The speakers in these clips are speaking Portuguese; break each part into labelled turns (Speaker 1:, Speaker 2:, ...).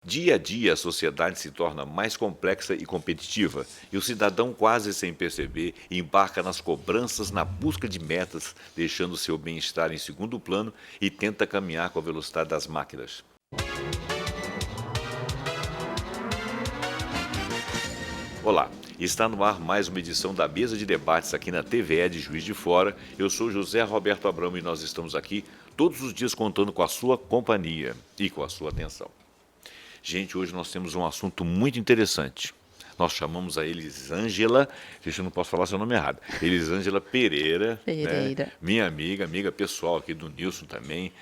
Speaker 1: Dia a dia, a sociedade se torna mais complexa e competitiva, e o cidadão, quase sem perceber, embarca nas cobranças na busca de metas, deixando seu bem-estar em segundo plano e tenta caminhar com a velocidade das máquinas. Olá, está no ar mais uma edição da Mesa de Debates aqui na TVE de Juiz de Fora. Eu sou José Roberto Abramo e nós estamos aqui todos os dias contando com a sua companhia e com a sua atenção. Gente, hoje nós temos um assunto muito interessante. Nós chamamos a Elisângela, gente, eu não posso falar seu nome errado, Elisângela Pereira, né? Minha amiga pessoal aqui do Nilson também,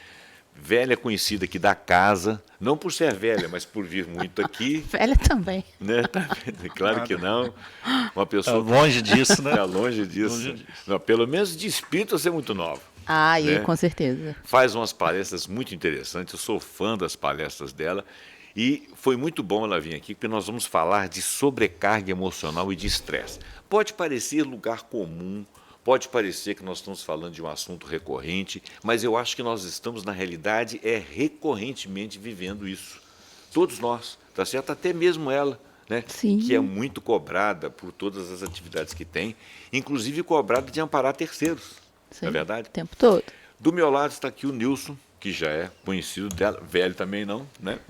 Speaker 1: velha conhecida aqui da casa, não por ser velha, mas por vir muito aqui.
Speaker 2: Velha também.
Speaker 1: Né? Claro que não. Uma pessoa
Speaker 3: longe disso, né?
Speaker 1: Está longe disso. Não, pelo menos de espírito você é muito nova.
Speaker 2: Ah,
Speaker 1: né?
Speaker 2: com certeza.
Speaker 1: Faz umas palestras muito interessantes, eu sou fã das palestras dela. E foi muito bom ela vir aqui, porque nós vamos falar de sobrecarga emocional e de estresse. Pode parecer lugar comum, pode parecer que nós estamos falando de um assunto recorrente, mas eu acho que nós estamos, na realidade, recorrentemente vivendo isso. Todos nós, tá certo? Até mesmo ela, né?
Speaker 2: Sim.
Speaker 1: Que é muito cobrada por todas as atividades que tem, inclusive cobrada de amparar terceiros.
Speaker 2: Sim,
Speaker 1: não é verdade?
Speaker 2: O tempo todo.
Speaker 1: Do meu lado está aqui o Nilson, que já é conhecido dela, velho também não, né?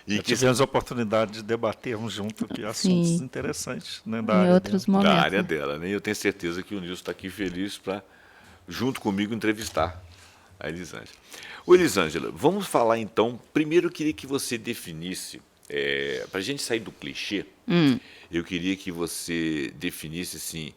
Speaker 3: E tivemos a oportunidade de debatermos junto aqui assuntos interessantes, né,
Speaker 2: em outros momentos.
Speaker 1: Da área dela, né? E eu tenho certeza que o Nilson está aqui feliz para, junto comigo, entrevistar a Elisângela. Ô, Elisângela, vamos falar então, primeiro eu queria que você definisse, para a gente sair do clichê, eu queria que você definisse assim,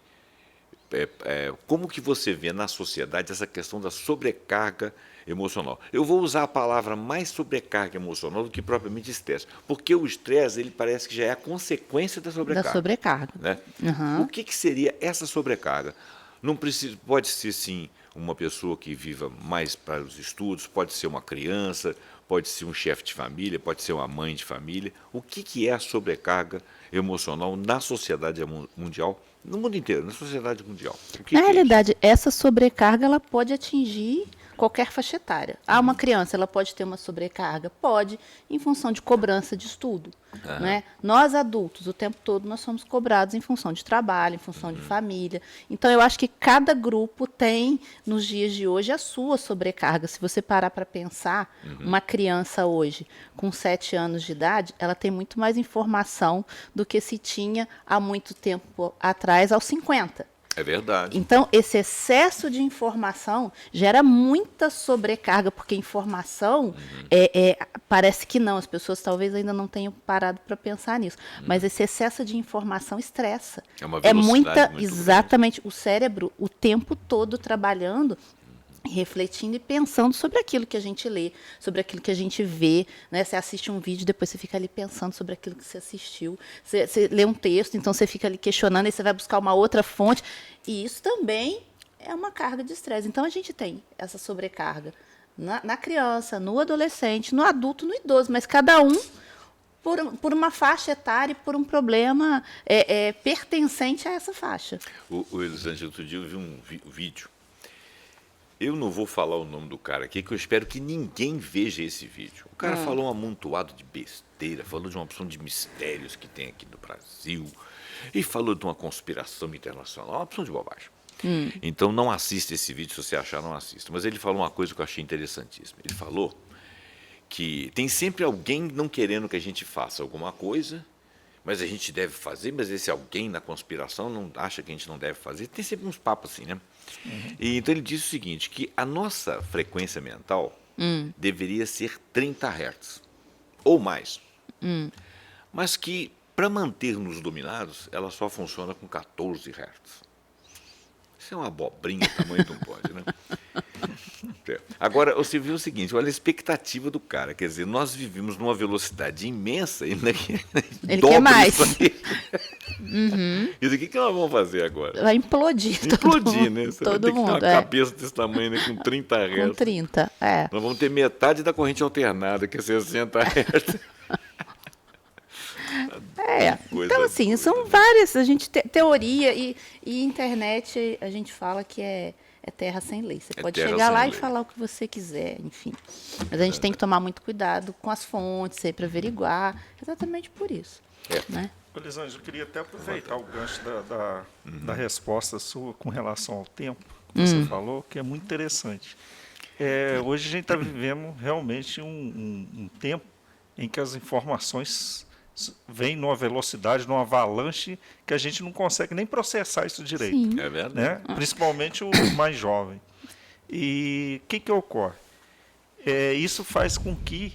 Speaker 1: como que você vê na sociedade essa questão da sobrecarga emocional. Eu vou usar a palavra mais sobrecarga emocional do que propriamente estresse, porque o estresse ele parece que já é a consequência da sobrecarga.
Speaker 2: Da sobrecarga.
Speaker 1: Né?
Speaker 2: Uhum.
Speaker 1: O que seria essa sobrecarga? Não precisa, pode ser sim uma pessoa que viva mais para os estudos, pode ser uma criança, pode ser um chefe de família, pode ser uma mãe de família. O que é a sobrecarga emocional na sociedade mundial? No mundo inteiro, na sociedade mundial.
Speaker 2: Na realidade, essa sobrecarga ela pode atingir qualquer faixa etária. Uma criança ela pode ter uma sobrecarga? Pode, em função de cobrança de estudo. Né? Nós, adultos, o tempo todo nós somos cobrados em função de trabalho, em função de família. Então, eu acho que cada grupo tem, nos dias de hoje, a sua sobrecarga. Se você parar para pensar, uma criança hoje, com 7 anos de idade, ela tem muito mais informação do que se tinha há muito tempo atrás, aos 50.
Speaker 1: É verdade.
Speaker 2: Então, esse excesso de informação gera muita sobrecarga, porque informação, parece que não, as pessoas talvez ainda não tenham parado para pensar nisso, mas esse excesso de informação estressa.
Speaker 1: É uma velocidade muito
Speaker 2: exatamente,
Speaker 1: grande.
Speaker 2: O cérebro o tempo todo trabalhando, refletindo e pensando sobre aquilo que a gente lê, sobre aquilo que a gente vê, né? Você assiste um vídeo, depois você fica ali pensando sobre aquilo que você assistiu. Você lê um texto, então você fica ali questionando, aí você vai buscar uma outra fonte. E isso também é uma carga de estresse. Então, a gente tem essa sobrecarga na criança, no adolescente, no adulto, no idoso, mas cada um por uma faixa etária e por um problema pertencente a essa faixa.
Speaker 1: O Elisângela, outro dia eu vi um vídeo. Eu não vou falar o nome do cara aqui, que eu espero que ninguém veja esse vídeo. O cara falou um amontoado de besteira, falou de uma opção de mistérios que tem aqui no Brasil, e falou de uma conspiração internacional, uma opção de bobagem. Então não assista esse vídeo, se você achar, não assista. Mas ele falou uma coisa que eu achei interessantíssima. Ele falou que tem sempre alguém não querendo que a gente faça alguma coisa, mas a gente deve fazer, mas esse alguém na conspiração não acha que a gente não deve fazer. Tem sempre uns papos assim, né? E então ele disse o seguinte, que a nossa frequência mental deveria ser 30 Hz, ou mais. Mas que, para manter-nos dominados, ela só funciona com 14 Hz. Isso é uma abobrinha, tamanho de um pode, né? Agora, você viu o seguinte, olha a expectativa do cara, quer dizer, nós vivemos numa velocidade imensa e ele
Speaker 2: quer mais.
Speaker 1: Isso aqui que nós vamos fazer agora?
Speaker 2: Vai implodir.
Speaker 1: Implodir, né? Você vai ter que ter uma
Speaker 2: é.
Speaker 1: cabeça desse tamanho, né, com 30 Hz.
Speaker 2: Com 30, é.
Speaker 1: Nós vamos ter metade da corrente alternada, que é 60 Hz.
Speaker 2: Então, assim, são várias, a gente teoria e internet, a gente fala que é é terra sem lei. Você
Speaker 1: É
Speaker 2: pode
Speaker 1: terra
Speaker 2: chegar
Speaker 1: sem
Speaker 2: lá
Speaker 1: lei.
Speaker 2: e falar o que você quiser, enfim. Mas a gente tem que tomar muito cuidado com as fontes, sempre averiguar, exatamente por isso. Né?
Speaker 3: Elisângela, eu queria até aproveitar o gancho da resposta sua com relação ao tempo que você falou, que é muito interessante. Hoje a gente está vivendo realmente um tempo em que as informações vêm numa velocidade, numa avalanche, que a gente não consegue nem processar isso direito.
Speaker 2: Sim.
Speaker 1: É verdade.
Speaker 3: Né? Principalmente o mais jovem. E o que ocorre? Isso faz com que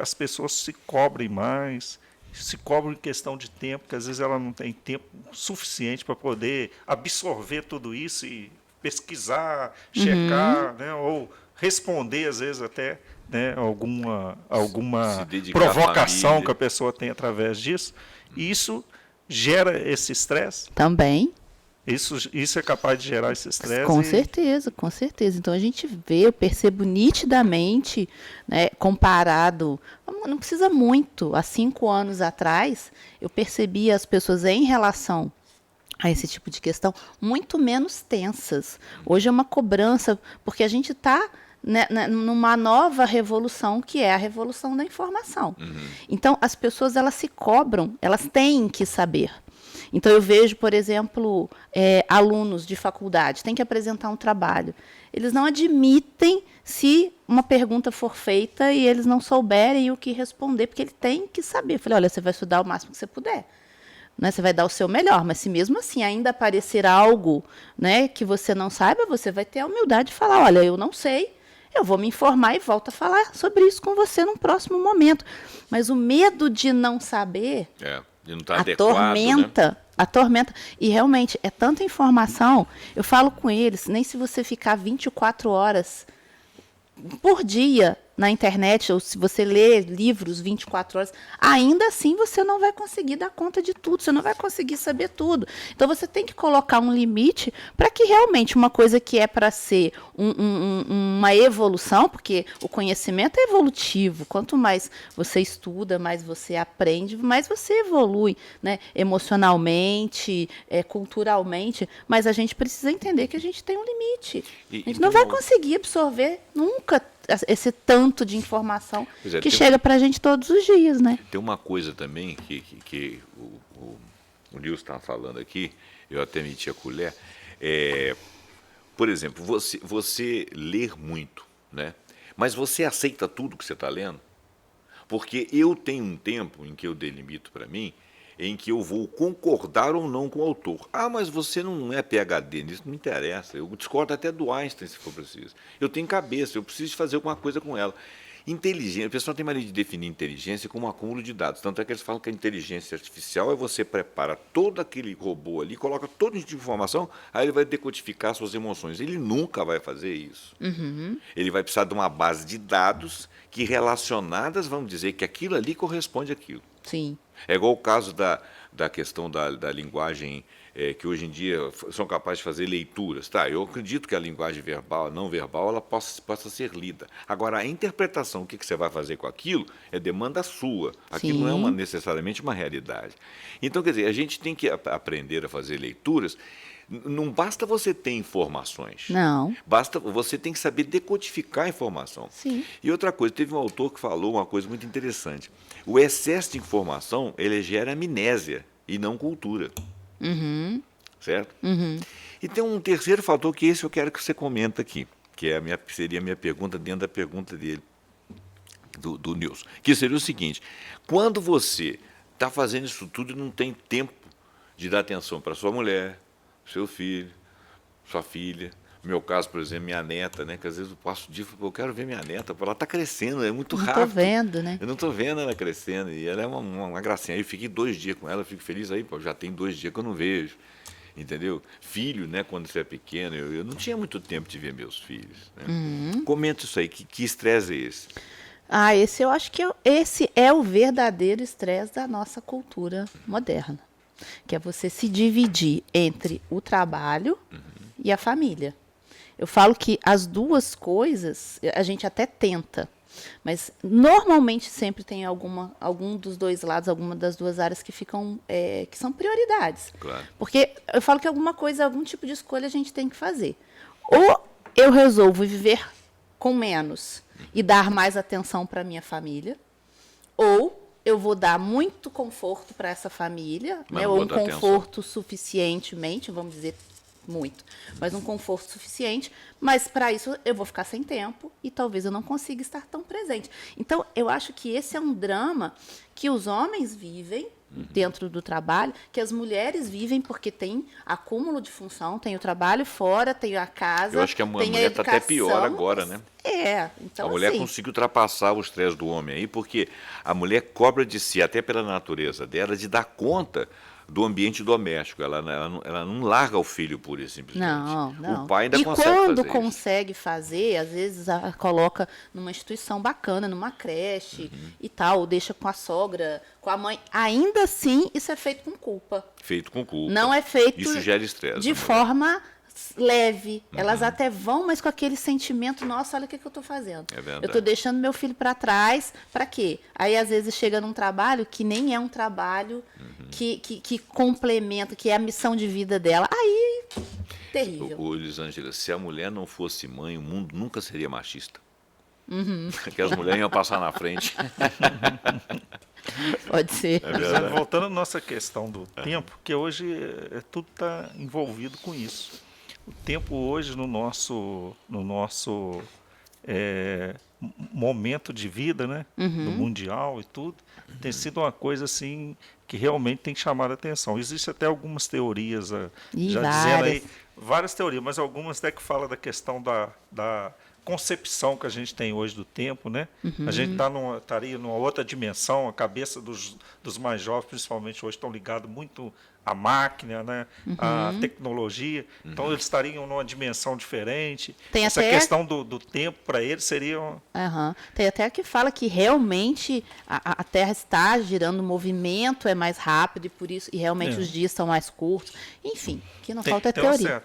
Speaker 3: as pessoas se cobrem mais, se cobram em questão de tempo, que às vezes ela não tem tempo suficiente para poder absorver tudo isso e pesquisar, checar, né, ou responder, às vezes, até, né, alguma
Speaker 1: Se dedicar à
Speaker 3: provocação
Speaker 1: família.
Speaker 3: que a pessoa tem através disso. E isso gera esse estresse.
Speaker 2: Também.
Speaker 3: Isso é capaz de gerar esse estresse.
Speaker 2: Com certeza, com certeza. Então a gente vê, eu percebo nitidamente, né, comparado, não precisa muito, há 5 anos atrás, eu percebia as pessoas em relação a esse tipo de questão muito menos tensas. Hoje é uma cobrança, porque a gente está, né, numa nova revolução, que é a revolução da informação. Então as pessoas, elas se cobram, elas têm que saber. Então, eu vejo, por exemplo, alunos de faculdade, têm que apresentar um trabalho. Eles não admitem se uma pergunta for feita e eles não souberem o que responder, porque ele tem que saber. Eu falei, olha, você vai estudar o máximo que você puder. Né? Você vai dar o seu melhor, mas se mesmo assim ainda aparecer algo, né, que você não saiba, você vai ter a humildade de falar, olha, eu não sei, eu vou me informar e volto a falar sobre isso com você num próximo momento. Mas o medo de não saber...
Speaker 1: de não estar adequado, né?
Speaker 2: Atormenta. E realmente é tanta informação. Eu falo com eles, nem se você ficar 24 horas por dia na internet, ou se você lê livros 24 horas, ainda assim você não vai conseguir dar conta de tudo, você não vai conseguir saber tudo. Então você tem que colocar um limite para que realmente uma coisa que é para ser uma evolução, porque o conhecimento é evolutivo, quanto mais você estuda, mais você aprende, mais você evolui, né? Emocionalmente, culturalmente, mas a gente precisa entender que a gente tem um limite. A gente não vai conseguir absorver nunca esse tanto de informação que chega para a gente todos os dias, né?
Speaker 1: Tem uma coisa também que o Nilson estava falando aqui, eu até meti a colher. Por exemplo, você ler muito, né? Mas você aceita tudo que você está lendo? Porque eu tenho um tempo em que eu delimito para mim, em que eu vou concordar ou não com o autor. Ah, mas você não é PhD nisso, não me interessa. Eu discordo até do Einstein, se for preciso. Eu tenho cabeça, eu preciso fazer alguma coisa com ela. Inteligência, o pessoal tem mania de definir inteligência como um acúmulo de dados. Tanto é que eles falam que a inteligência artificial é você prepara todo aquele robô ali, coloca todo tipo de informação, aí ele vai decodificar suas emoções. Ele nunca vai fazer isso. Ele vai precisar de uma base de dados que relacionadas, vamos dizer, que aquilo ali corresponde àquilo.
Speaker 2: Sim.
Speaker 1: É igual o caso da questão da linguagem, que hoje em dia são capazes de fazer leituras. Tá, eu acredito que a linguagem verbal, não verbal, ela possa ser lida. Agora, a interpretação, o que você vai fazer com aquilo, é demanda sua. Aquilo não é necessariamente uma realidade. Então, quer dizer, a gente tem que aprender a fazer leituras. Não basta você ter informações.
Speaker 2: Não.
Speaker 1: Você tem que saber decodificar a informação.
Speaker 2: Sim.
Speaker 1: E outra coisa, teve um autor que falou uma coisa muito interessante. O excesso de informação, ele gera amnésia e não cultura. Certo? E tem um terceiro fator que esse eu quero que você comenta aqui, que seria a minha pergunta dentro da pergunta dele, do Nilson. Que seria o seguinte, quando você está fazendo isso tudo e não tem tempo de dar atenção para sua mulher, seu filho, sua filha. No meu caso, por exemplo, minha neta, né? Que às vezes eu passo o dia e falo, eu quero ver minha neta, ela está crescendo, é muito rápido.
Speaker 2: Não estou vendo, né?
Speaker 1: Eu não estou vendo ela crescendo, e ela é uma gracinha. Aí eu fiquei 2 dias com ela, fico feliz aí, pô, já tem 2 dias que eu não vejo, entendeu? Filho, né? Quando você é pequeno, eu não tinha muito tempo de ver meus filhos. Né? Comenta isso aí, que estresse é esse?
Speaker 2: Eu acho que esse é o verdadeiro estresse da nossa cultura moderna. Que é você se dividir entre o trabalho e a família. Eu falo que as duas coisas, a gente até tenta, mas normalmente sempre tem algum dos dois lados, alguma das duas áreas que ficam, que são prioridades.
Speaker 1: Claro.
Speaker 2: Porque eu falo que algum tipo de escolha a gente tem que fazer. Ou eu resolvo viver com menos e dar mais atenção para minha família, ou eu vou dar muito conforto para essa família, né? Ou um conforto suficientemente, vamos dizer muito, mas um conforto suficiente, mas para isso eu vou ficar sem tempo e talvez eu não consiga estar tão presente. Então, eu acho que esse é um drama que os homens vivem dentro do trabalho, que as mulheres vivem porque tem acúmulo de função, tem o trabalho fora, tem a casa,
Speaker 1: eu acho que a mulher está até pior agora, né?
Speaker 2: Então
Speaker 1: a mulher
Speaker 2: assim,
Speaker 1: conseguiu ultrapassar o estresse do homem aí, porque a mulher cobra de si, até pela natureza dela, de dar conta do ambiente doméstico. Ela não larga o filho pura e simplesmente.
Speaker 2: Não.
Speaker 1: O pai ainda
Speaker 2: e
Speaker 1: consegue
Speaker 2: quando
Speaker 1: fazer
Speaker 2: consegue fazer, às vezes coloca numa instituição bacana, numa creche e tal, ou deixa com a sogra, com a mãe. Ainda assim, isso é feito com culpa.
Speaker 1: Feito com culpa.
Speaker 2: Não é feito
Speaker 1: isso gera estresse,
Speaker 2: de forma leve. Elas até vão, mas com aquele sentimento, nossa, olha o que eu estou fazendo.
Speaker 1: É verdade.
Speaker 2: Eu estou deixando meu filho para trás, para quê? Aí, às vezes, chega num trabalho que nem é um trabalho que complementa, que é a missão de vida dela. Aí, terrível.
Speaker 1: Ô, Elisângela, se a mulher não fosse mãe, o mundo nunca seria machista. Porque as mulheres iam passar na frente.
Speaker 2: Pode ser.
Speaker 3: Voltando à nossa questão do tempo, que hoje tudo está envolvido com isso. O tempo hoje no nosso momento de vida, né, no mundial e tudo, tem sido uma coisa assim que realmente tem chamado a atenção. Existem até algumas teorias já dizendo aí, várias teorias, mas algumas até que falam da questão da concepção que a gente tem hoje do tempo, né? A gente estaria numa outra dimensão, a cabeça dos mais jovens, principalmente hoje, estão ligados muito à máquina, né? À tecnologia. Então, eles estariam numa dimensão diferente. Essa questão do tempo, para eles, seria...
Speaker 2: Tem até que fala que realmente a Terra está girando, o movimento é mais rápido e realmente os dias são mais curtos. Enfim, que não falta é teoria.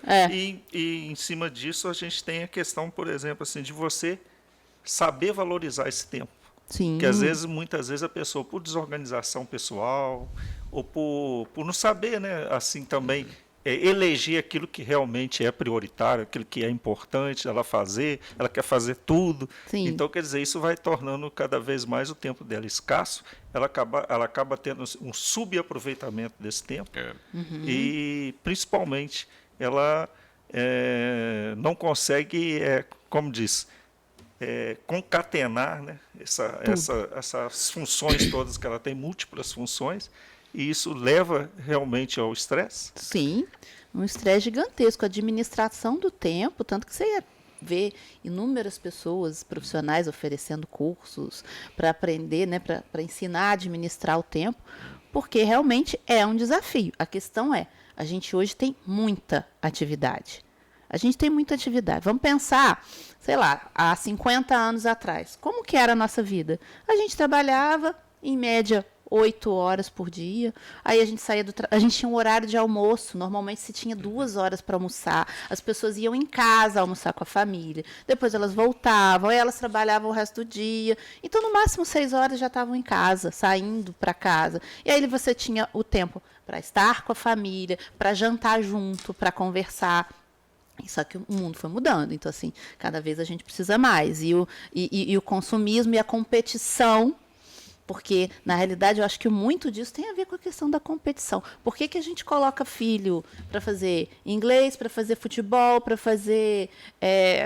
Speaker 3: E em cima disso, a gente tem a questão, por exemplo, assim, de você saber valorizar esse tempo.
Speaker 2: Sim.
Speaker 3: Que muitas vezes a pessoa, por desorganização pessoal, ou por não saber, né, assim também, eleger aquilo que realmente é prioritário, aquilo que é importante ela fazer, ela quer fazer tudo.
Speaker 2: Sim.
Speaker 3: Então, quer dizer, isso vai tornando cada vez mais o tempo dela escasso, ela acaba tendo um subaproveitamento desse tempo e, principalmente, ela não consegue, como diz, concatenar, né, essas funções todas que ela tem, múltiplas funções, e isso leva realmente ao estresse?
Speaker 2: Sim, um estresse gigantesco. A administração do tempo, tanto que você vê inúmeras pessoas profissionais oferecendo cursos para aprender, né, para ensinar a administrar o tempo, porque realmente é um desafio. A questão a gente hoje tem muita atividade. Vamos pensar, sei lá, há 50 anos atrás. Como que era a nossa vida? A gente trabalhava, em média, 8 horas por dia. Aí a gente saía a gente tinha um horário de almoço. Normalmente se tinha 2 horas para almoçar. As pessoas iam em casa almoçar com a família. Depois elas voltavam, aí elas trabalhavam o resto do dia. Então, no máximo 6 horas já estavam em casa, saindo para casa. E aí você tinha o tempo para estar com a família, para jantar junto, para conversar. Só que o mundo foi mudando, então assim, cada vez a gente precisa mais. E o consumismo e a competição, porque na realidade eu acho que muito disso tem a ver com a questão da competição. Por que a gente coloca filho para fazer inglês, para fazer futebol, para fazer,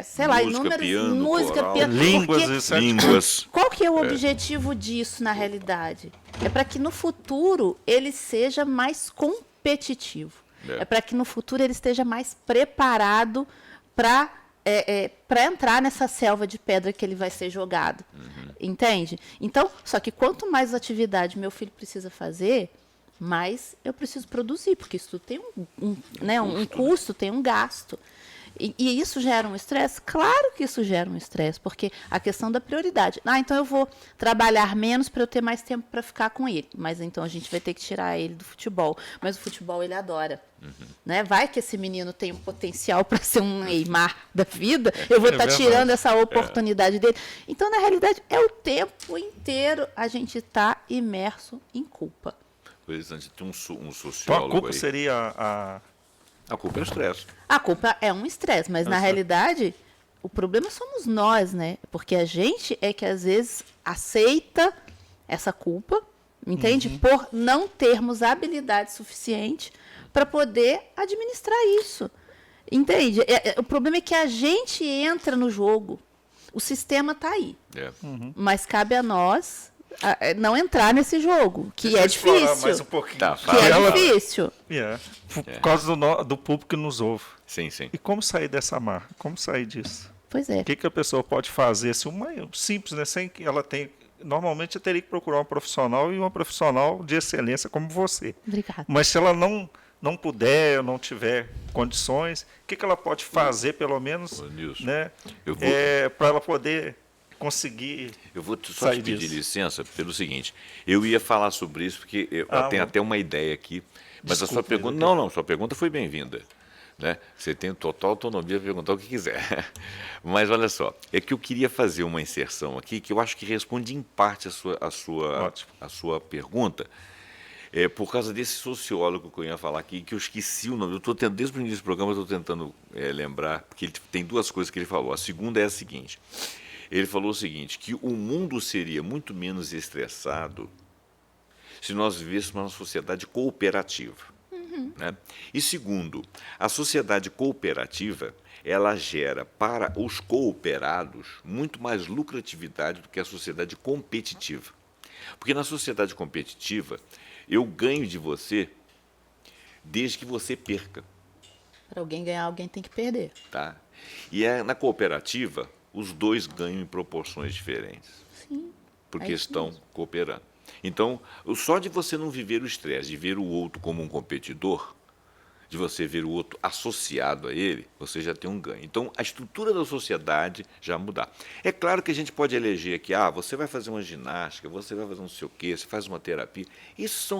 Speaker 2: sei lá, inúmeras música, piano,
Speaker 3: línguas.
Speaker 2: Qual que é o objetivo disso na realidade? É para que no futuro ele seja mais competitivo. É para que no futuro ele esteja mais preparado para entrar nessa selva de pedra que ele vai ser jogado. Entende? Então, só que quanto mais atividade meu filho precisa fazer, mais eu preciso produzir, porque isso tudo tem um custo, tem um gasto. E isso gera um estresse? Claro que isso gera um estresse, porque a questão da prioridade. Então eu vou trabalhar menos para eu ter mais tempo para ficar com ele. Mas então a gente vai ter que tirar ele do futebol. Mas o futebol ele adora. Né? Vai que esse menino tem um potencial para ser um Neymar da vida, eu vou estar tirando essa oportunidade dele. Então, na realidade, é o tempo inteiro a gente está imerso em culpa.
Speaker 1: Pois, antes tem um sociólogo
Speaker 3: então, a culpa
Speaker 1: aí.
Speaker 3: seria
Speaker 1: A culpa é o estresse.
Speaker 2: A culpa é um estresse, mas na realidade o problema somos nós, né? Porque a gente é que às vezes aceita essa culpa, entende? Por não termos habilidade suficiente para poder administrar isso. Entende? O problema é que a gente entra no jogo. O sistema está aí. Mas cabe a nós não entrar nesse jogo, que é difícil.
Speaker 3: Mais um pouquinho.
Speaker 2: Que é difícil.
Speaker 3: Por causa do público que nos ouve.
Speaker 1: Sim, sim.
Speaker 3: E como sair dessa marra? Como sair disso?
Speaker 2: Pois é.
Speaker 3: O que a pessoa pode fazer? Assim, simples, né? Sem que ela tenha... Normalmente eu teria que procurar um profissional e uma profissional de excelência como você.
Speaker 2: Obrigada.
Speaker 3: Mas se ela não puder, não tiver condições, o que ela pode fazer, pelo menos, né? Para ela poder conseguir.
Speaker 1: Eu vou só te pedir licença pelo seguinte. Eu ia falar sobre isso, porque eu tenho até uma ideia aqui, mas desculpa, a sua pergunta. Não, sua pergunta foi bem-vinda. Né? Você tem total autonomia para perguntar o que quiser. Mas olha só, é que eu queria fazer uma inserção aqui que eu acho que responde em parte a sua pergunta. Por causa desse sociólogo que eu ia falar aqui, que eu esqueci o nome. Eu estou tentando, desde o início do programa, eu estou tentando lembrar, porque ele tem duas coisas que ele falou. A segunda é a seguinte. Ele falou o seguinte, que o mundo seria muito menos estressado se nós vivêssemos numa sociedade cooperativa. Né? E segundo, a sociedade cooperativa, ela gera para os cooperados muito mais lucratividade do que a sociedade competitiva. Porque na sociedade competitiva, eu ganho de você desde que você perca.
Speaker 2: Para alguém ganhar, alguém tem que perder.
Speaker 1: Tá? E na cooperativa, os dois ganham em proporções diferentes.
Speaker 2: Sim.
Speaker 1: Porque estão cooperando. Então, só de você não viver o estresse, de ver o outro como um competidor, de você ver o outro associado a ele, você já tem um ganho. Então, a estrutura da sociedade já mudar. É claro que a gente pode eleger aqui, você vai fazer uma ginástica, você vai fazer não sei o quê, você faz uma terapia. Isso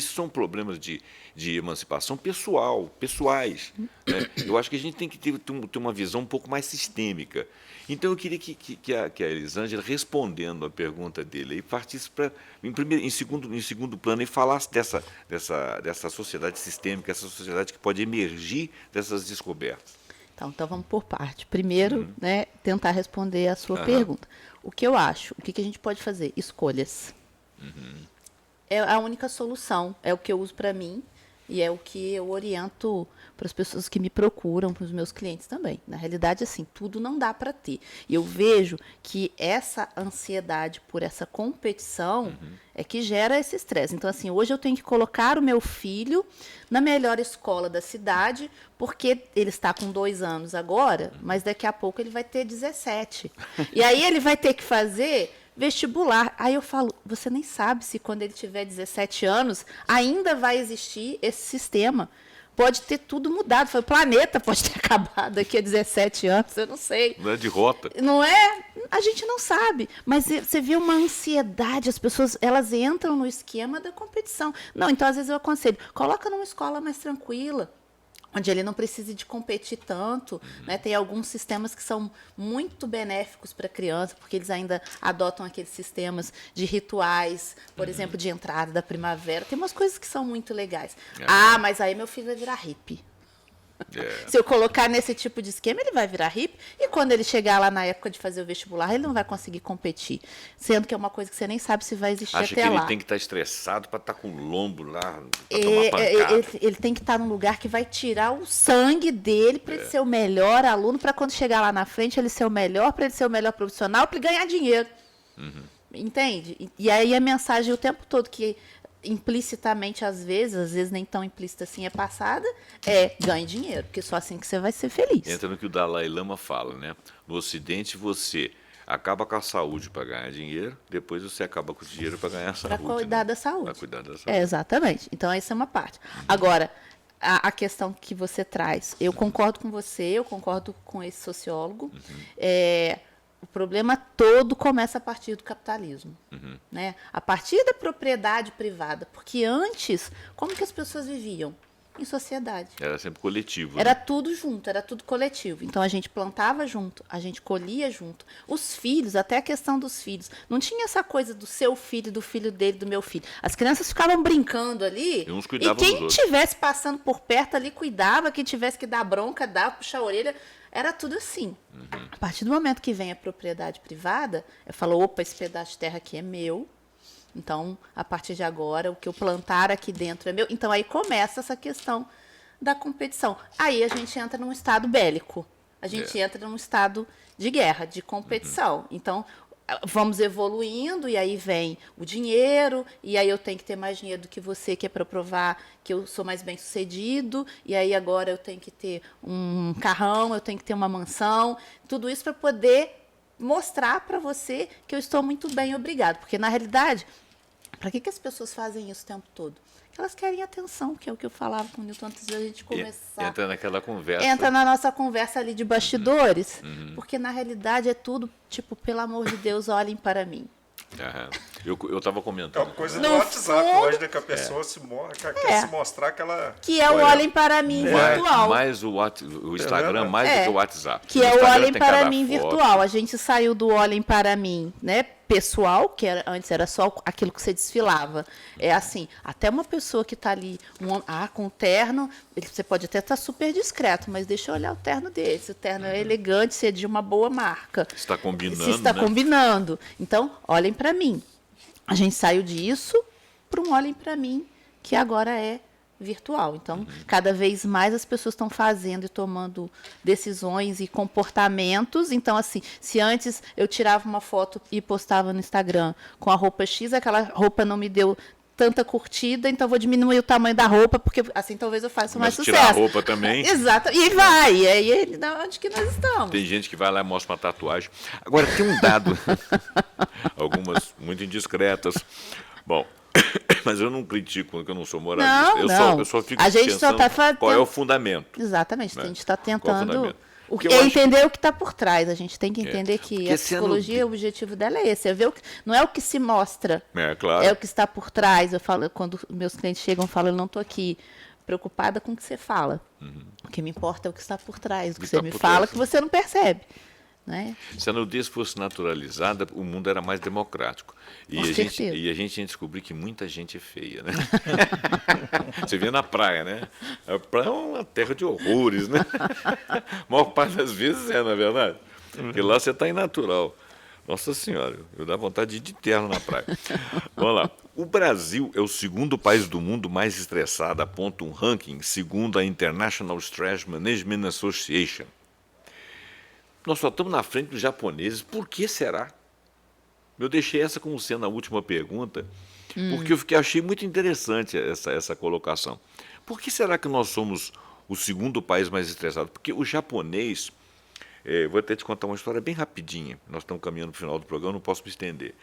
Speaker 1: são problemas de emancipação pessoais. Né? Eu acho que a gente tem que ter uma visão um pouco mais sistêmica. Então, eu queria que a Elisângela, respondendo a pergunta dele, aí, partisse em segundo plano e falasse dessa sociedade sistêmica, essa sociedade que pode emergir dessas descobertas.
Speaker 2: Então vamos por parte. Primeiro, né, tentar responder a sua pergunta. O que eu acho? O que a gente pode fazer? Escolhas. É a única solução. É o que eu uso para mim e é o que eu oriento para as pessoas que me procuram, para os meus clientes também. Na realidade, assim, tudo não dá para ter. E eu vejo que essa ansiedade por essa competição é que gera esse estresse. Então, assim, hoje eu tenho que colocar o meu filho na melhor escola da cidade, porque ele está com 2 anos agora, mas daqui a pouco ele vai ter 17. E aí ele vai ter que fazer vestibular. Aí eu falo, você nem sabe se quando ele tiver 17 anos ainda vai existir esse sistema. Pode ter tudo mudado. O planeta pode ter acabado daqui a 17 anos, eu não sei.
Speaker 1: Não é de rota.
Speaker 2: Não é? A gente não sabe. Mas você vê uma ansiedade, as pessoas elas entram no esquema da competição. Não, então às vezes eu aconselho, coloca numa escola mais tranquila, onde ele não precise de competir tanto, né? Tem alguns sistemas que são muito benéficos para a criança, porque eles ainda adotam aqueles sistemas de rituais, por exemplo, de entrada da primavera. Tem umas coisas que são muito legais. Mas aí meu filho vai virar hippie. Se eu colocar nesse tipo de esquema, ele vai virar hippie, e quando ele chegar lá na época de fazer o vestibular, ele não vai conseguir competir, sendo que é uma coisa que você nem sabe se vai existir
Speaker 1: Acha
Speaker 2: até lá.
Speaker 1: Acha que ele tem que estar estressado para estar com o lombo lá, para tomar pancada.
Speaker 2: Ele tem que estar num lugar que vai tirar o sangue dele para ele ser o melhor aluno, para quando chegar lá na frente ele ser o melhor, para ele ser o melhor profissional, para ele ganhar dinheiro. Entende? E aí a mensagem o tempo todo que implicitamente, às vezes nem tão implícita assim é passada, ganhe dinheiro, porque só assim que você vai ser feliz.
Speaker 1: Entra no que o Dalai Lama fala, né? No Ocidente você acaba com a saúde para ganhar dinheiro, depois você acaba com o dinheiro para ganhar a saúde.
Speaker 2: Para cuidar da saúde.
Speaker 1: Para cuidar da saúde.
Speaker 2: Exatamente. Então, essa é uma parte. Agora, a questão que você traz, eu concordo com você, eu concordo com esse sociólogo, o problema todo começa a partir do capitalismo, né? A partir da propriedade privada. Porque antes, como que as pessoas viviam? em sociedade.
Speaker 1: Era sempre coletivo.
Speaker 2: Era
Speaker 1: né?
Speaker 2: tudo junto, era tudo coletivo. Então a gente plantava junto, a gente colhia junto. Os filhos, até a questão dos filhos, não tinha essa coisa do seu filho, do filho dele, do meu filho. As crianças ficavam brincando ali,
Speaker 1: E uns
Speaker 2: e
Speaker 1: cuidavam dos
Speaker 2: quem
Speaker 1: outros.
Speaker 2: estivesse passando por perto ali cuidava, quem tivesse que dar bronca, dava, puxar a orelha. Era tudo assim. A partir do momento que vem a propriedade privada, eu falo, opa, esse pedaço de terra aqui é meu. Então, a partir de agora, o que eu plantar aqui dentro é meu. Então, aí começa essa questão da competição. Aí a gente entra num estado bélico. A gente entra num estado de guerra, de competição. Então, vamos evoluindo e aí vem o dinheiro, e aí eu tenho que ter mais dinheiro do que você, que é para provar que eu sou mais bem-sucedido, e aí agora eu tenho que ter um carrão, eu tenho que ter uma mansão, tudo isso para poder mostrar para você que eu estou muito bem, obrigado. Porque, na realidade, para que as pessoas fazem isso o tempo todo? Elas querem atenção, que é o que eu falava com o Newton antes da gente começar.
Speaker 1: Entra naquela conversa.
Speaker 2: Entra na nossa conversa ali de bastidores, porque na realidade é tudo, tipo, pelo amor de Deus, olhem para mim.
Speaker 1: Aham. Eu estava
Speaker 3: É
Speaker 1: comentando.
Speaker 3: uma coisa
Speaker 2: No
Speaker 3: do WhatsApp
Speaker 2: fundo,
Speaker 3: hoje, né? Que a pessoa quer se mostrar que ela...
Speaker 2: Que é o
Speaker 3: Olha,
Speaker 2: olhem para mim virtual.
Speaker 1: Mais o Instagram, mais do que o WhatsApp.
Speaker 2: Que é o
Speaker 1: Instagram
Speaker 2: olhem
Speaker 1: tem
Speaker 2: para
Speaker 1: cada
Speaker 2: mim
Speaker 1: foto.
Speaker 2: virtual. A gente saiu do olhem para mim, né, pessoal, que antes era só aquilo que você desfilava. É assim, até uma pessoa que está ali com terno, você pode até estar super discreto, mas deixa eu olhar o terno dele. Se o terno é elegante, se é de uma boa marca.
Speaker 1: Está combinando,
Speaker 2: Se está
Speaker 1: né?
Speaker 2: combinando. Então, olhem para mim. A gente saiu disso para um olhem para mim, que agora é virtual. Então, cada vez mais as pessoas estão fazendo e tomando decisões e comportamentos. Então, assim, se antes eu tirava uma foto e postava no Instagram com a roupa X, aquela roupa não me deu tanta curtida, então vou diminuir o tamanho da roupa, porque assim talvez eu faça mais
Speaker 1: Mas
Speaker 2: sucesso.
Speaker 1: tirar a roupa também.
Speaker 2: Exato. E vai. E aí, onde que nós estamos?
Speaker 1: Tem gente que vai lá e mostra uma tatuagem. Agora, tem um dado, algumas muito indiscretas. Bom, mas eu não critico, porque eu não sou moralista. Eu só fico
Speaker 2: A gente só
Speaker 1: pensando
Speaker 2: tá fazendo...
Speaker 1: qual é o fundamento.
Speaker 2: Exatamente,
Speaker 1: né?
Speaker 2: a gente está
Speaker 1: Qual é o
Speaker 2: tentando
Speaker 1: fundamento? Porque eu acho-
Speaker 2: entender o que está por trás. A gente tem que entender que
Speaker 1: Porque
Speaker 2: a
Speaker 1: se eu
Speaker 2: psicologia, o objetivo dela é esse. É ver não é o que se mostra,
Speaker 1: É, claro.
Speaker 2: é o que está por trás. Eu falo, quando meus clientes chegam, eu falo, eu não estou aqui preocupada com o que você fala. O que me importa é o que está por trás, o que
Speaker 1: está
Speaker 2: você me
Speaker 1: por
Speaker 2: fala,
Speaker 1: trás.
Speaker 2: que você não percebe. Né?
Speaker 1: Se a nudez fosse naturalizada, o mundo era mais democrático. E
Speaker 2: Com
Speaker 1: a gente
Speaker 2: certeza.
Speaker 1: ia descobrir que muita gente é feia, né? Você vê na praia, né? A praia é uma terra de horrores, né? A maior parte das vezes é, na verdade. Porque lá você está inatural. Nossa Senhora, eu dá vontade de ir de terno na praia. Vamos lá. O Brasil é o segundo país do mundo mais estressado, aponta um ranking, segundo a International Stress Management Association. Nós só estamos na frente dos japoneses. Por que será? Eu deixei essa como sendo a última pergunta, porque achei muito interessante essa colocação. Por que será que nós somos o segundo país mais estressado? Porque o japonês... vou até te contar uma história bem rapidinha. Nós estamos caminhando para o final do programa, não posso me estender.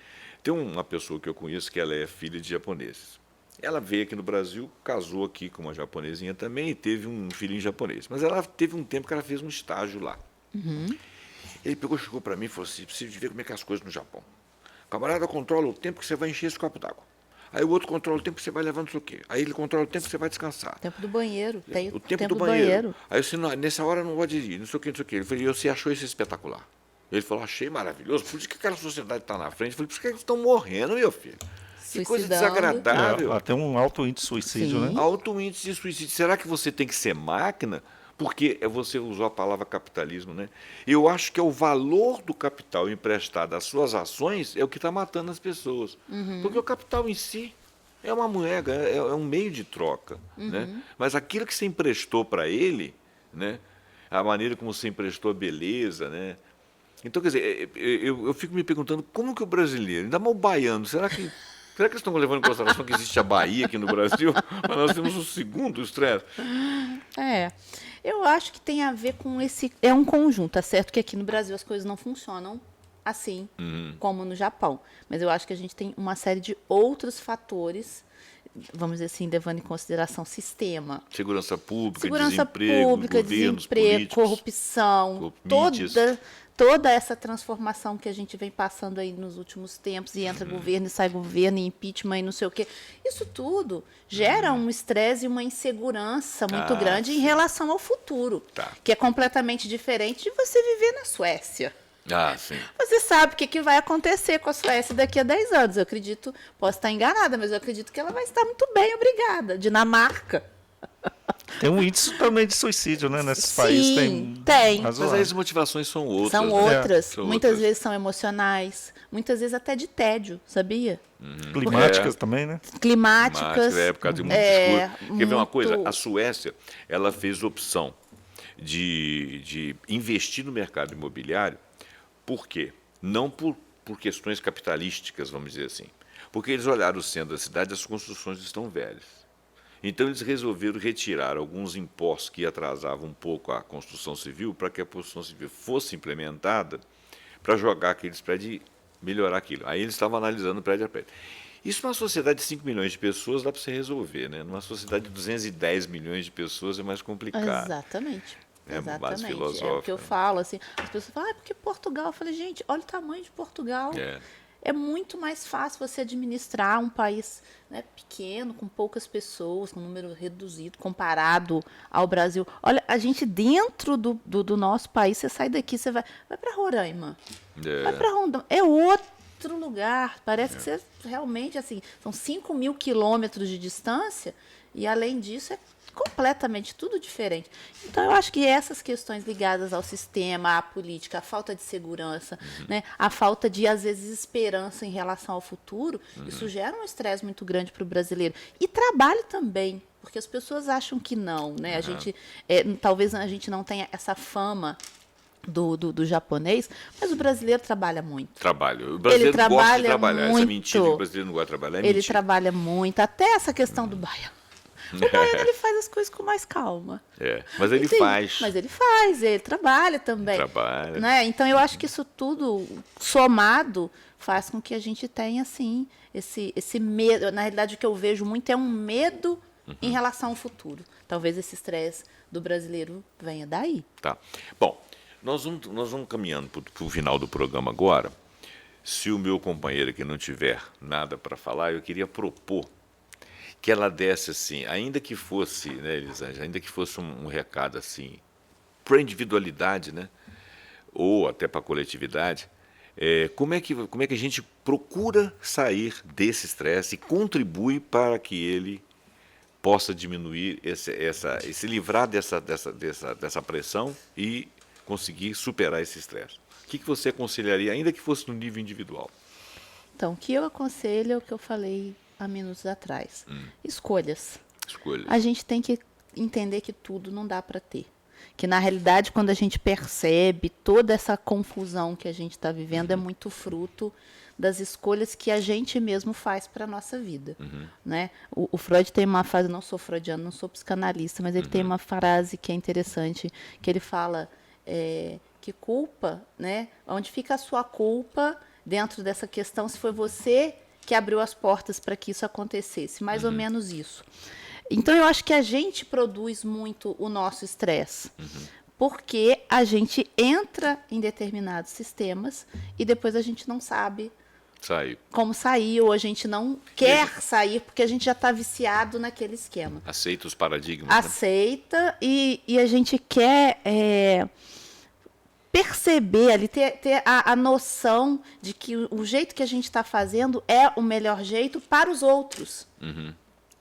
Speaker 1: Tem uma pessoa que eu conheço que ela é filha de japoneses. Ela veio aqui no Brasil, casou aqui com uma japonesinha também e teve um filhinho japonês. Mas ela teve um tempo que ela fez um estágio lá. Ele chegou para mim e falou assim, preciso ver como é que é as coisas no Japão. O camarada controla o tempo que você vai encher esse copo d'água. Aí o outro controla o tempo que você vai levando não sei o quê. Aí ele controla o tempo que você vai descansar.
Speaker 2: O tempo do banheiro. Tem
Speaker 1: O tempo do banheiro. Aí eu disse, não, nessa hora eu não vou dirigir, não sei o quê, não sei o quê. Ele falou, e você achou isso espetacular? Ele falou, achei maravilhoso, por isso que aquela sociedade está na frente. Eu falei, por isso que eles estão morrendo, meu filho? Que coisa
Speaker 2: Suicidando.
Speaker 1: desagradável.
Speaker 3: Até um alto índice de suicídio,
Speaker 2: Sim.
Speaker 3: né?
Speaker 1: Alto índice de suicídio. Será que você tem que ser máquina? Porque você usou a palavra capitalismo, né? Eu acho que é o valor do capital emprestado às suas ações é o que está matando as pessoas. Porque o capital em si é uma moeda, é um meio de troca. Né? Mas aquilo que você emprestou para ele, né? A maneira como você emprestou a beleza, né? Então, quer dizer, eu fico me perguntando como que o brasileiro, ainda mais o baiano, será que eles estão levando em consideração que existe a Bahia aqui no Brasil? Mas nós temos o segundo estresse.
Speaker 2: Eu acho que tem a ver com esse... É um conjunto, tá certo que aqui no Brasil as coisas não funcionam assim como no Japão. Mas eu acho que a gente tem uma série de outros fatores vamos dizer assim, levando em consideração sistema.
Speaker 1: Segurança pública,
Speaker 2: Segurança
Speaker 1: desemprego,
Speaker 2: pública,
Speaker 1: governos,
Speaker 2: desemprego,
Speaker 1: políticos,
Speaker 2: corrupção,
Speaker 1: mídias.
Speaker 2: toda essa transformação que a gente vem passando aí nos últimos tempos, e entra governo e sai governo, e impeachment e não sei o quê. Isso tudo gera um estresse e uma insegurança muito grande em relação ao futuro, que é completamente diferente de você viver na Suécia.
Speaker 1: Sim.
Speaker 2: Você sabe o que vai acontecer com a Suécia daqui a 10 anos. Eu acredito, posso estar enganada, mas eu acredito que ela vai estar muito bem, obrigada. Dinamarca.
Speaker 3: Tem um índice também de suicídio, né? Nesses países
Speaker 2: tem.
Speaker 1: Mas aí as motivações são outras.
Speaker 2: São
Speaker 1: né?
Speaker 2: outras.
Speaker 1: São
Speaker 2: Muitas
Speaker 1: outras.
Speaker 2: vezes são emocionais, muitas vezes até de tédio, sabia?
Speaker 3: climáticas também, né?
Speaker 2: Climáticas.
Speaker 1: Por causa de muito escuro. Quer ver uma
Speaker 2: muito-
Speaker 1: coisa? A Suécia, ela fez opção de investir no mercado imobiliário. Por quê? Não por questões capitalísticas, vamos dizer assim. Porque eles olharam o centro da cidade, as construções estão velhas. Então, eles resolveram retirar alguns impostos que atrasavam um pouco a construção civil, para que a construção civil fosse implementada, para jogar aqueles prédios e melhorar aquilo. Aí eles estavam analisando prédio a prédio. Isso numa sociedade de 5 milhões de pessoas dá para você resolver, né? Numa sociedade de 210 milhões de pessoas é mais complicado.
Speaker 2: Exatamente.
Speaker 1: É uma base
Speaker 2: Exatamente.
Speaker 1: filosófica.
Speaker 2: É o que eu falo, assim. As pessoas falam, porque Portugal? Eu falei, gente, olha o tamanho de Portugal. É muito mais fácil você administrar um país, né, pequeno, com poucas pessoas, com um número reduzido, comparado ao Brasil. Olha, a gente dentro do nosso país, você sai daqui, você vai para Roraima, vai para Rondônia, é outro lugar. Parece que você realmente, assim, são 5.000 quilômetros de distância, e além disso é completamente tudo diferente. Então, eu acho que essas questões ligadas ao sistema, à política, à falta de segurança, né, à falta de, às vezes, esperança em relação ao futuro, isso gera um estresse muito grande para o brasileiro. E trabalho também, porque as pessoas acham que não, né? A gente, talvez a gente não tenha essa fama do japonês, mas o brasileiro trabalha muito.
Speaker 1: Trabalho. O brasileiro
Speaker 2: Ele
Speaker 1: gosta de
Speaker 2: trabalha
Speaker 1: trabalhar. Essa
Speaker 2: muito.
Speaker 1: mentira que o brasileiro não gosta de trabalhar é
Speaker 2: Ele
Speaker 1: mentira.
Speaker 2: trabalha muito, até essa questão do baiano. O baiano, ele faz as coisas com mais calma.
Speaker 1: Mas ele
Speaker 2: Entende?
Speaker 1: faz.
Speaker 2: Mas ele faz, ele trabalha também.
Speaker 1: Trabalha.
Speaker 2: Né? Então, eu acho que isso tudo somado faz com que a gente tenha, assim, esse medo. Na realidade, o que eu vejo muito é um medo em relação ao futuro. Talvez esse estresse do brasileiro venha daí.
Speaker 1: Tá. Bom, nós vamos caminhando para o final do programa agora. Se o meu companheiro aqui não tiver nada para falar, eu queria propor que ela desse assim, ainda que fosse, né, Elisângela, ainda que fosse um recado assim, para a individualidade, né, ou até para a coletividade, como é que a gente procura sair desse estresse e contribui para que ele possa diminuir, se livrar dessa pressão e conseguir superar esse estresse? O que você aconselharia, ainda que fosse no nível individual?
Speaker 2: Então, o que eu aconselho é o que eu falei há minutos atrás. Escolhas. A gente tem que entender que tudo não dá para ter. Que, na realidade, quando a gente percebe toda essa confusão que a gente está vivendo, é muito fruto das escolhas que a gente mesmo faz para a nossa vida. Né? O Freud tem uma frase, não sou freudiano, não sou psicanalista, mas ele tem uma frase que é interessante, que ele fala que culpa, né? Onde fica a sua culpa dentro dessa questão, se foi você que abriu as portas para que isso acontecesse, mais ou menos isso. Então, eu acho que a gente produz muito o nosso estresse, porque a gente entra em determinados sistemas e depois a gente não sabe como sair, ou a gente não quer sair, porque a gente já está viciado naquele esquema.
Speaker 1: Aceita os paradigmas.
Speaker 2: Aceita, né? e a gente quer perceber ali, ter a noção de que o jeito que a gente está fazendo é o melhor jeito para os outros.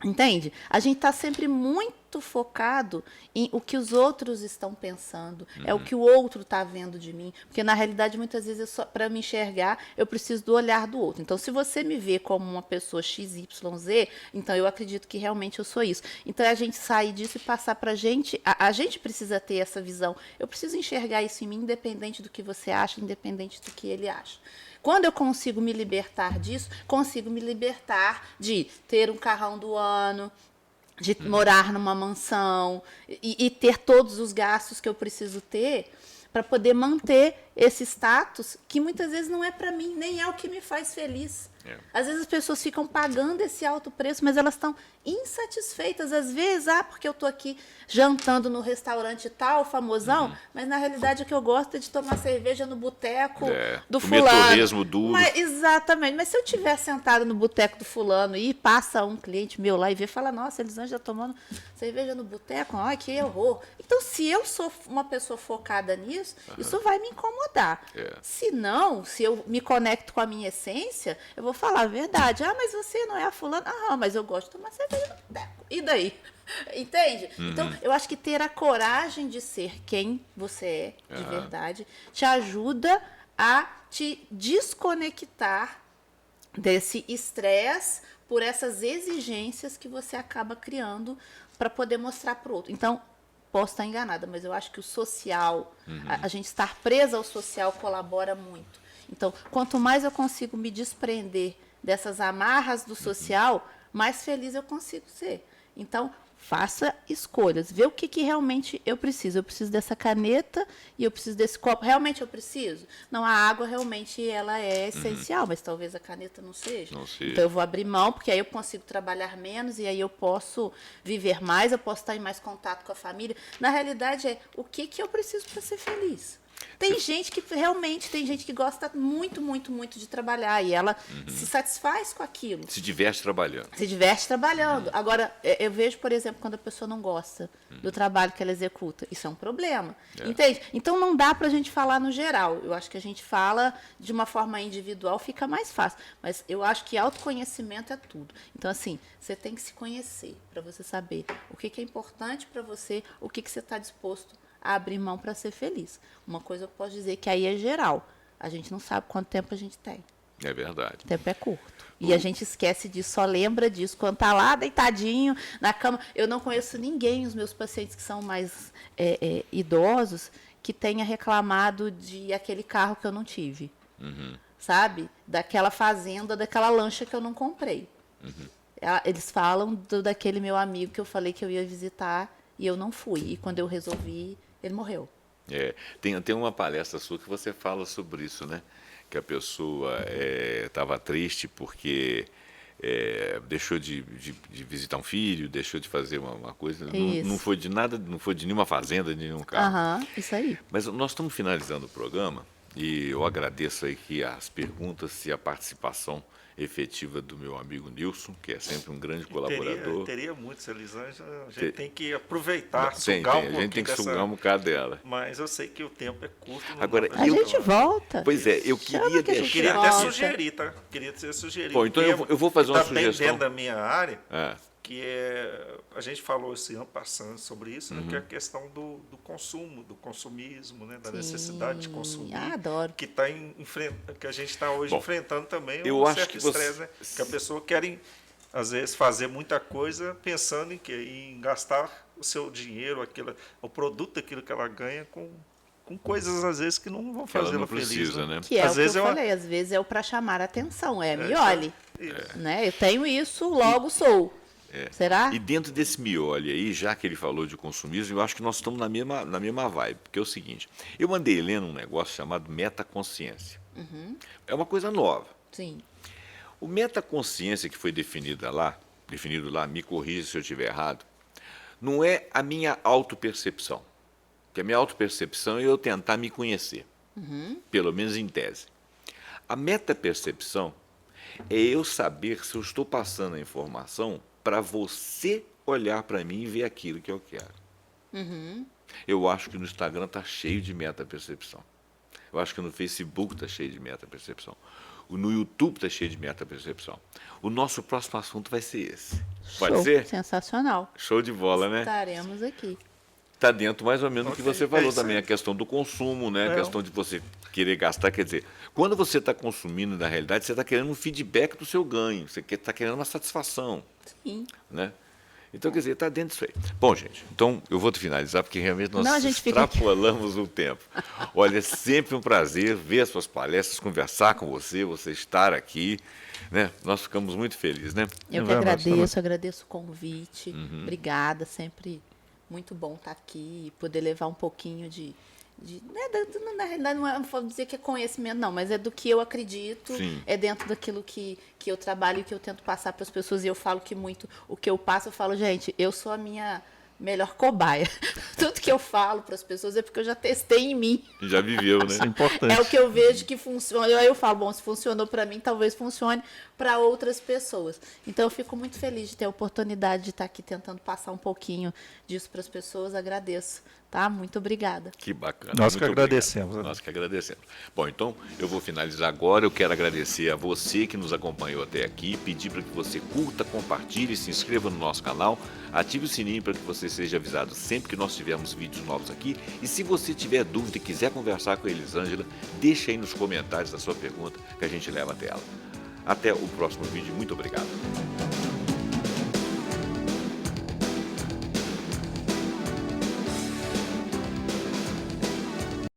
Speaker 2: Entende? A gente está sempre muito focado em o que os outros estão pensando, é o que o outro está vendo de mim, porque na realidade muitas vezes para me enxergar eu preciso do olhar do outro. Então, se você me vê como uma pessoa XYZ, então eu acredito que realmente eu sou isso. Então, a gente sair disso e passar para a gente precisa ter essa visão. Eu preciso enxergar isso em mim, independente do que você acha, independente do que ele acha. Quando eu consigo me libertar disso, consigo me libertar de ter um carrão do ano, de morar numa mansão e ter todos os gastos que eu preciso ter para poder manter esse status que muitas vezes não é para mim, nem é o que me faz feliz. Às vezes as pessoas ficam pagando esse alto preço, mas elas estão insatisfeitas. Às vezes, porque eu estou aqui jantando no restaurante tal, famosão, mas na realidade o que eu gosto é de tomar cerveja no boteco do
Speaker 1: comer
Speaker 2: fulano.
Speaker 1: torresmo duro.
Speaker 2: Exatamente. Mas se eu estiver sentado no boteco do fulano e passa um cliente meu lá e vê e fala, nossa, Elisângela já tomando cerveja no boteco, ai, que horror. Então, se eu sou uma pessoa focada nisso, isso vai me incomodar. Se não, se eu me conecto com a minha essência, eu vou falar a verdade. Mas você não é a fulana? Mas eu gosto de tomar cerveja no boteco. E daí? Entende? Então, eu acho que ter a coragem de ser quem você é, de verdade, te ajuda a te desconectar desse estresse por essas exigências que você acaba criando para poder mostrar para o outro. Então, posso estar enganada, mas eu acho que o social, a gente estar presa ao social colabora muito. Então, quanto mais eu consigo me desprender dessas amarras do social, mais feliz eu consigo ser. Então, faça escolhas. Vê o que realmente eu preciso. Eu preciso dessa caneta e eu preciso desse copo. Realmente eu preciso? Não, a água realmente ela é essencial, mas talvez a caneta não seja. Então, eu vou abrir mão, porque aí eu consigo trabalhar menos e aí eu posso viver mais, eu posso estar em mais contato com a família. Na realidade, o que eu preciso para ser feliz? Tem gente que realmente, tem gente que gosta muito, muito, muito de trabalhar e ela se satisfaz com aquilo.
Speaker 1: Se diverte trabalhando.
Speaker 2: Se diverte trabalhando. Agora, eu vejo, por exemplo, quando a pessoa não gosta do trabalho que ela executa. Isso é um problema. Entende? Então, não dá para a gente falar no geral. Eu acho que a gente fala de uma forma individual, fica mais fácil. Mas eu acho que autoconhecimento é tudo. Então, assim, você tem que se conhecer para você saber o que é importante para você, o que você está disposto a abrir mão para ser feliz. Uma coisa eu posso dizer que aí é geral. A gente não sabe quanto tempo a gente tem.
Speaker 1: É verdade.
Speaker 2: O tempo é curto. E a gente esquece disso, só lembra disso quando está lá deitadinho na cama. Eu não conheço ninguém, os meus pacientes que são mais idosos, que tenha reclamado de aquele carro que eu não tive. Sabe? Daquela fazenda, daquela lancha que eu não comprei. Eles falam daquele meu amigo que eu falei que eu ia visitar e eu não fui. E quando eu resolvi, ele morreu.
Speaker 1: Tem uma palestra sua que você fala sobre isso, né? Que a pessoa estava triste porque deixou de visitar um filho, deixou de fazer uma coisa. Não foi de nada, não foi de nenhuma fazenda, de nenhum carro.
Speaker 2: Isso aí.
Speaker 1: Mas nós estamos finalizando o programa e eu agradeço aqui as perguntas e a participação efetiva do meu amigo Nilson, que é sempre um grande colaborador.
Speaker 3: Teria muitos, Elisângela. A gente tem que aproveitar, sugar um pouquinho.
Speaker 1: A gente tem que sugar um bocado dela.
Speaker 3: Mas eu sei que o tempo é curto.
Speaker 2: Agora, a gente volta.
Speaker 1: Pois é, eu queria deixar...
Speaker 3: Eu queria até sugerir, tá? Queria até sugerir.
Speaker 1: Bom, então eu vou fazer uma sugestão.
Speaker 3: Está bem dentro da minha área, que a gente falou esse ano passando sobre isso, né, que é a questão do consumo, do consumismo, né, da necessidade de consumir.
Speaker 2: Adoro.
Speaker 3: Que a gente está hoje enfrentando também certo estresse, né? Que a pessoa quer, às vezes, fazer muita coisa pensando em gastar o seu dinheiro, o produto daquilo que ela ganha com coisas, às vezes, que não vão fazê-la feliz.
Speaker 1: Né?
Speaker 2: Que às vezes eu falei, às vezes é o para chamar a atenção, me olhe. Né? Eu tenho isso, logo sou. Será?
Speaker 1: E dentro desse miolo aí, já que ele falou de consumismo, eu acho que nós estamos na mesma vibe, porque é o seguinte, eu andei lendo um negócio chamado metaconsciência. É uma coisa nova.
Speaker 2: Sim.
Speaker 1: O metaconsciência que foi definido lá, me corrija se eu estiver errado, não é a minha autopercepção. Porque a minha autopercepção é eu tentar me conhecer, pelo menos em tese. A metapercepção é eu saber se eu estou passando a informação para você olhar para mim e ver aquilo que eu quero. Eu acho que no Instagram está cheio de metapercepção. Eu acho que no Facebook está cheio de metapercepção. No YouTube está cheio de metapercepção. O nosso próximo assunto vai ser esse. Pode ser?
Speaker 2: Sensacional.
Speaker 1: Show de bola, né?
Speaker 2: Estaremos aqui.
Speaker 1: Está dentro mais ou menos do que você falou também, a questão do consumo, né? A questão de você querer gastar. Quer dizer, quando você está consumindo, na realidade, você está querendo um feedback do seu ganho, você está querendo uma satisfação.
Speaker 2: Sim.
Speaker 1: Né? Então, quer dizer, está dentro disso aí. Bom, gente, então eu vou finalizar, porque realmente nós extrapolamos o tempo. Olha, é sempre um prazer ver as suas palestras, conversar com você estar aqui. Né? Nós ficamos muito felizes, né?
Speaker 2: Eu que agradeço o convite. Obrigada, sempre muito bom estar aqui e poder levar um pouquinho de Na realidade, não vou dizer que é conhecimento, não, mas é do que eu acredito,
Speaker 1: Sim.
Speaker 2: é dentro daquilo que eu trabalho e que eu tento passar para as pessoas. E eu falo que muito o que eu passo, eu falo, gente, eu sou a minha melhor cobaia. Tudo que eu falo para as pessoas é porque eu já testei em mim.
Speaker 1: Já viveu, né?
Speaker 3: Isso é importante.
Speaker 2: É o que eu vejo que funciona. Aí eu falo, bom, se funcionou para mim, talvez funcione para outras pessoas. Então, eu fico muito feliz de ter a oportunidade de estar aqui tentando passar um pouquinho disso para as pessoas. Agradeço, tá? Muito obrigada.
Speaker 1: Que bacana.
Speaker 3: Nós que
Speaker 1: Muito
Speaker 3: agradecemos.
Speaker 1: obrigado. Nós que agradecemos. Bom, então, eu vou finalizar agora. Eu quero agradecer a você que nos acompanhou até aqui, pedir para que você curta, compartilhe, se inscreva no nosso canal, ative o sininho para que você seja avisado sempre que nós tivermos vídeos novos aqui. E se você tiver dúvida e quiser conversar com a Elisângela, deixa aí nos comentários a sua pergunta que a gente leva até ela. Até o próximo vídeo. Muito obrigado.